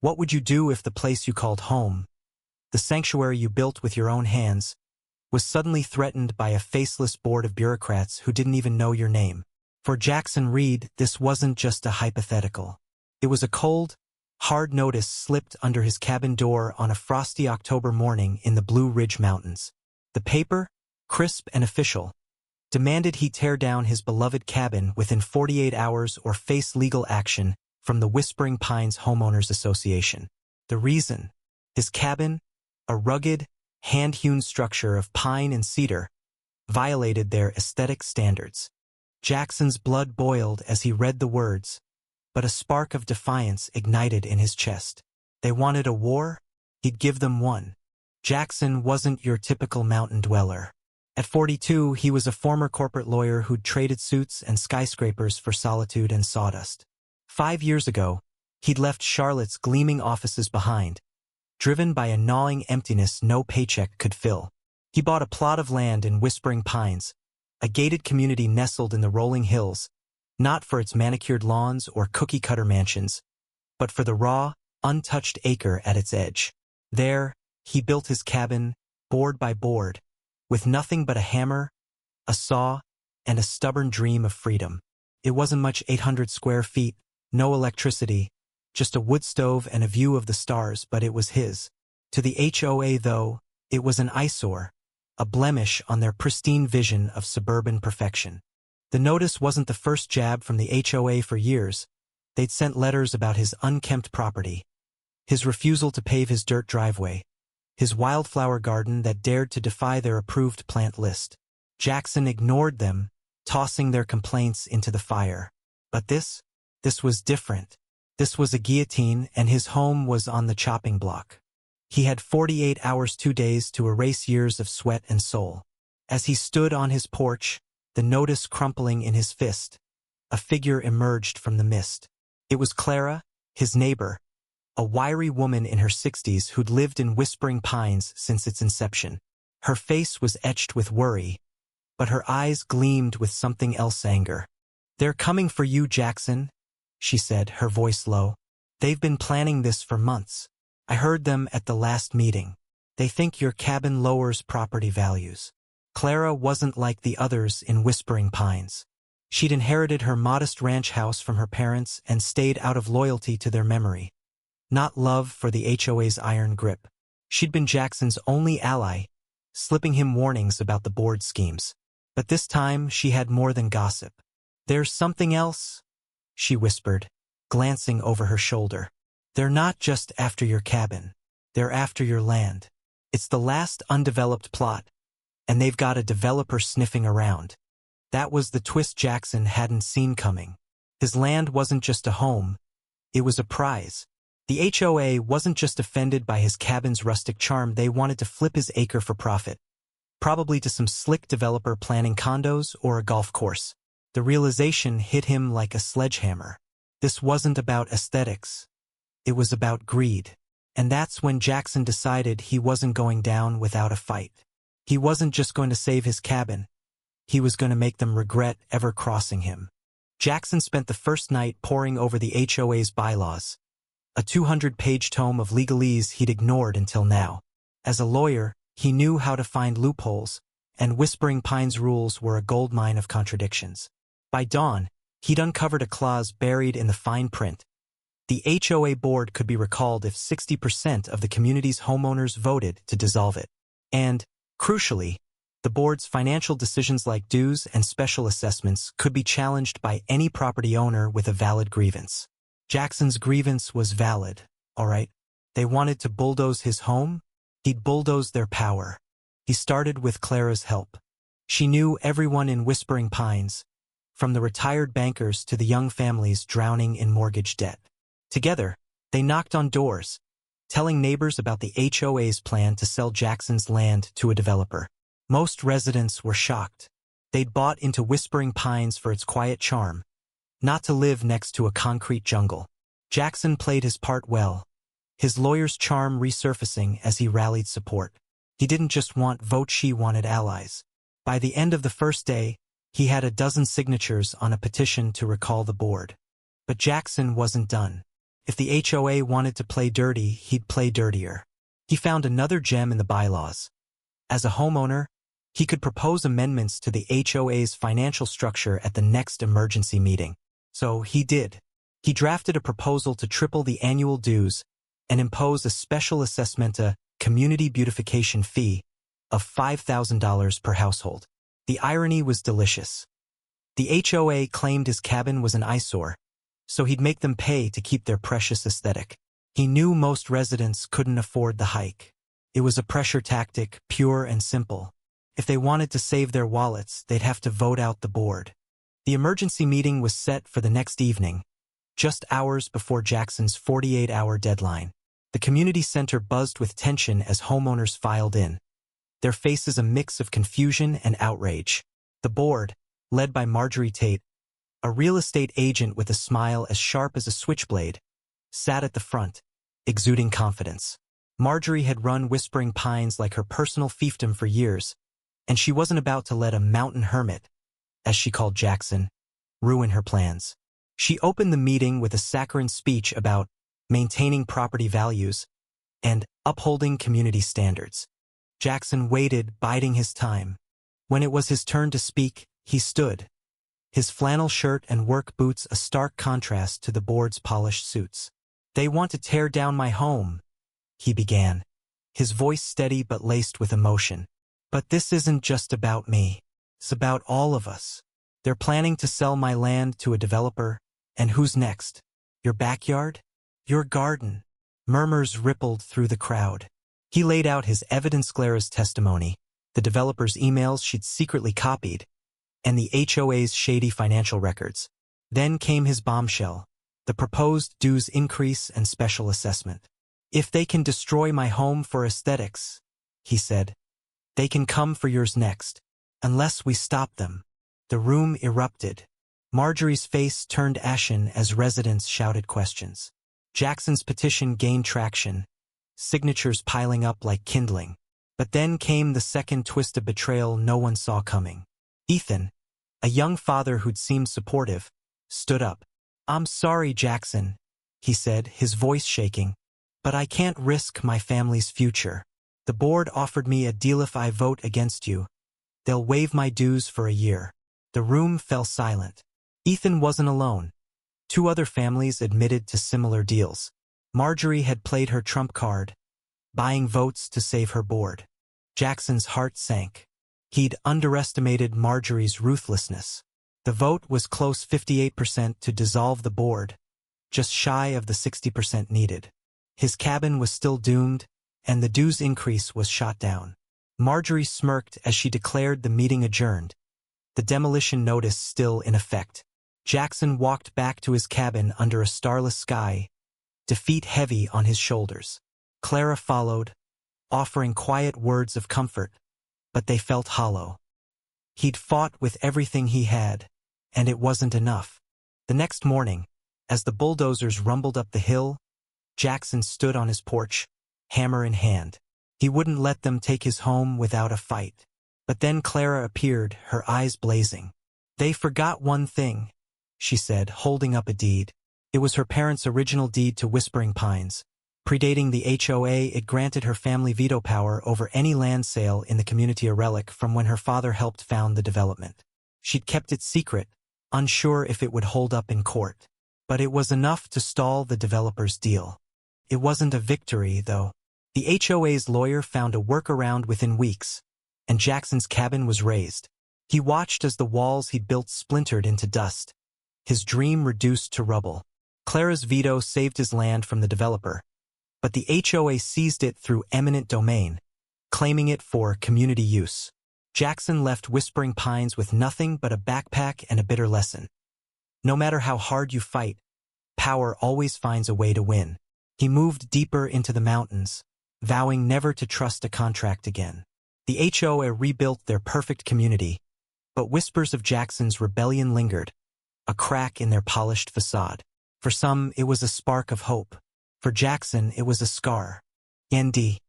What would you do if the place you called home, the sanctuary you built with your own hands, was suddenly threatened by a faceless board of bureaucrats who didn't even know your name? For Jackson Reed, this wasn't just a hypothetical. It was a cold, hard notice slipped under his cabin door on a frosty October morning in the Blue Ridge Mountains. The paper, crisp and official, demanded he tear down his beloved cabin within 48 hours or face legal action from the Whispering Pines Homeowners Association. The reason? His cabin, a rugged, hand-hewn structure of pine and cedar, violated their aesthetic standards. Jackson's blood boiled as he read the words, but a spark of defiance ignited in his chest. They wanted a war? He'd give them one. Jackson wasn't your typical mountain dweller. At 42, he was a former corporate lawyer who'd traded suits and skyscrapers for solitude and sawdust. 5 years ago, he'd left Charlotte's gleaming offices behind, driven by a gnawing emptiness no paycheck could fill. He bought a plot of land in Whispering Pines, a gated community nestled in the rolling hills, not for its manicured lawns or cookie-cutter mansions, but for the raw, untouched acre at its edge. There, he built his cabin, board by board, with nothing but a hammer, a saw, and a stubborn dream of freedom. It wasn't much, 800 square feet, no electricity, just a wood stove and a view of the stars, but it was his. To the HOA, though, it was an eyesore, a blemish on their pristine vision of suburban perfection. The notice wasn't the first jab from the HOA for years. They'd sent letters about his unkempt property, his refusal to pave his dirt driveway, his wildflower garden that dared to defy their approved plant list. Jackson ignored them, tossing their complaints into the fire. But this was different. This was a guillotine, and his home was on the chopping block. He had 48 hours, 2 days to erase years of sweat and soul. As he stood on his porch, the notice crumpling in his fist, a figure emerged from the mist. It was Clara, his neighbor, a wiry woman in her 60s who'd lived in Whispering Pines since its inception. Her face was etched with worry, but her eyes gleamed with something else, anger. "They're coming for you, Jackson," she said, her voice low. "They've been planning this for months. I heard them at the last meeting. They think your cabin lowers property values." Clara wasn't like the others in Whispering Pines. She'd inherited her modest ranch house from her parents and stayed out of loyalty to their memory, not love for the HOA's iron grip. She'd been Jackson's only ally, slipping him warnings about the board schemes. But this time she had more than gossip. "There's something else," she whispered, glancing over her shoulder. "They're not just after your cabin. They're after your land. It's the last undeveloped plot, and they've got a developer sniffing around." That was the twist Jackson hadn't seen coming. His land wasn't just a home, it was a prize. The HOA wasn't just offended by his cabin's rustic charm, they wanted to flip his acre for profit, probably to some slick developer planning condos or a golf course. The realization hit him like a sledgehammer. This wasn't about aesthetics. It was about greed. And that's when Jackson decided he wasn't going down without a fight. He wasn't just going to save his cabin. He was going to make them regret ever crossing him. Jackson spent the first night poring over the HOA's bylaws, a 200-page tome of legalese he'd ignored until now. As a lawyer, he knew how to find loopholes, and Whispering Pines rules were a goldmine of contradictions. By dawn, he'd uncovered a clause buried in the fine print. The HOA board could be recalled if 60% of the community's homeowners voted to dissolve it. And, crucially, the board's financial decisions like dues and special assessments could be challenged by any property owner with a valid grievance. Jackson's grievance was valid, all right. They wanted to bulldoze his home. He'd bulldoze their power. He started with Clara's help. She knew everyone in Whispering Pines, from the retired bankers to the young families drowning in mortgage debt. Together, they knocked on doors, telling neighbors about the HOA's plan to sell Jackson's land to a developer. Most residents were shocked. They'd bought into Whispering Pines for its quiet charm, not to live next to a concrete jungle. Jackson played his part well, his lawyer's charm resurfacing as he rallied support. He didn't just want votes, he wanted allies. By the end of the first day, he had a dozen signatures on a petition to recall the board. But Jackson wasn't done. If the HOA wanted to play dirty, he'd play dirtier. He found another gem in the bylaws. As a homeowner, he could propose amendments to the HOA's financial structure at the next emergency meeting. So he did. He drafted a proposal to triple the annual dues and impose a special assessment, a community beautification fee, of $5,000 per household. The irony was delicious. The HOA claimed his cabin was an eyesore, so he'd make them pay to keep their precious aesthetic. He knew most residents couldn't afford the hike. It was a pressure tactic, pure and simple. If they wanted to save their wallets, they'd have to vote out the board. The emergency meeting was set for the next evening, just hours before Jackson's 48-hour deadline. The community center buzzed with tension as homeowners filed in, their faces a mix of confusion and outrage. The board, led by Marjorie Tate, a real estate agent with a smile as sharp as a switchblade, sat at the front, exuding confidence. Marjorie had run Whispering Pines like her personal fiefdom for years, and she wasn't about to let a mountain hermit, as she called Jackson, ruin her plans. She opened the meeting with a saccharine speech about maintaining property values and upholding community standards. Jackson waited, biding his time. When it was his turn to speak, he stood, his flannel shirt and work boots a stark contrast to the board's polished suits. "They want to tear down my home," he began, his voice steady but laced with emotion. "But this isn't just about me. It's about all of us. They're planning to sell my land to a developer, and who's next? Your backyard? Your garden?" Murmurs rippled through the crowd. He laid out his evidence, Clara's testimony, the developer's emails she'd secretly copied, and the HOA's shady financial records. Then came his bombshell, the proposed dues increase and special assessment. "If they can destroy my home for aesthetics," he said, "they can come for yours next, unless we stop them." The room erupted. Marjorie's face turned ashen as residents shouted questions. Jackson's petition gained traction, signatures piling up like kindling. But then came the second twist of betrayal no one saw coming. Ethan, a young father who'd seemed supportive, stood up. "I'm sorry, Jackson," he said, his voice shaking, "but I can't risk my family's future. The board offered me a deal if I vote against you. They'll waive my dues for a year." The room fell silent. Ethan wasn't alone. 2 other families admitted to similar deals. Marjorie had played her trump card, buying votes to save her board. Jackson's heart sank. He'd underestimated Marjorie's ruthlessness. The vote was close, 58% to dissolve the board, just shy of the 60% needed. His cabin was still doomed, and the dues increase was shot down. Marjorie smirked as she declared the meeting adjourned, the demolition notice still in effect. Jackson walked back to his cabin under a starless sky, defeat heavy on his shoulders. Clara followed, offering quiet words of comfort, but they felt hollow. He'd fought with everything he had, and it wasn't enough. The next morning, as the bulldozers rumbled up the hill, Jackson stood on his porch, hammer in hand. He wouldn't let them take his home without a fight. But then Clara appeared, her eyes blazing. "They forgot one thing," she said, holding up a deed. It was her parents' original deed to Whispering Pines. Predating the HOA, it granted her family veto power over any land sale in the community, a relic from when her father helped found the development. She'd kept it secret, unsure if it would hold up in court. But it was enough to stall the developer's deal. It wasn't a victory, though. The HOA's lawyer found a workaround within weeks, and Jackson's cabin was razed. He watched as the walls he'd built splintered into dust, his dream reduced to rubble. Clara's veto saved his land from the developer, but the HOA seized it through eminent domain, claiming it for community use. Jackson left Whispering Pines with nothing but a backpack and a bitter lesson. No matter how hard you fight, power always finds a way to win. He moved deeper into the mountains, vowing never to trust a contract again. The HOA rebuilt their perfect community, but whispers of Jackson's rebellion lingered, a crack in their polished facade. For some, it was a spark of hope. For Jackson, it was a scar. Nd.